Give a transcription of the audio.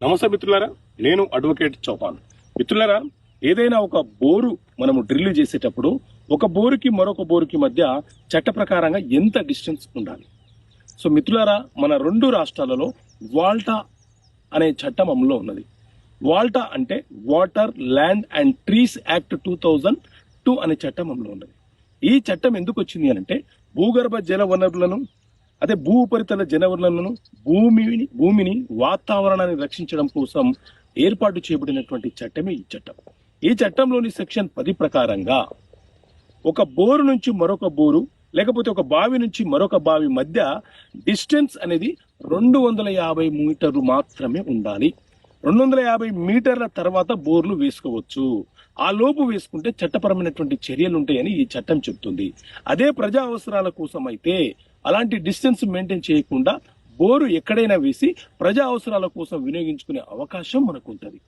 నమస్తే మిత్రులారా, నేను అడ్వకేట్ చౌపాన్. మిత్రులారా, ఏదైనా ఒక బోరు మనము డ్రిల్ చేసేటప్పుడు ఒక బోరుకి మరొక బోరుకి మధ్య చట్ట ప్రకారంగా ఎంత డిస్టెన్స్ ఉండాలి? సో మిత్రులారా, మన రెండు రాష్ట్రాలలో వాల్టా అనే చట్టం అమల్లో ఉన్నది. వాల్టా అంటే water land and trees act 2002 అనే చట్టం అమల్లో ఉన్నది. ఈ చట్టం ఎందుకు వచ్చింది అంటే భూగర్భ జల వనరులను, అదే భూ ఉపరితల జనవనరులను, భూమిని వాతావరణాన్ని రక్షించడం కోసం ఏర్పాటు చేయబడినటువంటి చట్టమే ఈ చట్టం. ఈ చట్టంలోని సెక్షన్ 10 ప్రకారంగా ఒక బోరు నుంచి మరొక బోరు లేకపోతే ఒక బావి నుంచి మరొక బావి మధ్య డిస్టెన్స్ అనేది 250 మీటర్లు మాత్రమే ఉండాలి. 250 మీటర్ల తర్వాత బోర్లు వేసుకోవచ్చు. ఆ లోపు వేసుకుంటే చట్టపరమైనటువంటి చర్యలు ఉంటాయని ఈ చట్టం చెప్తుంది. అదే ప్రజా అవసరాల కోసం అయితే అలాంటి డిస్టెన్స్ మెయింటైన్ చేయకుండా బోరు ఎక్కడైనా వేసి ప్రజా అవసరాల కోసం వినియోగించుకునే అవకాశం మనకు ఉంటుంది.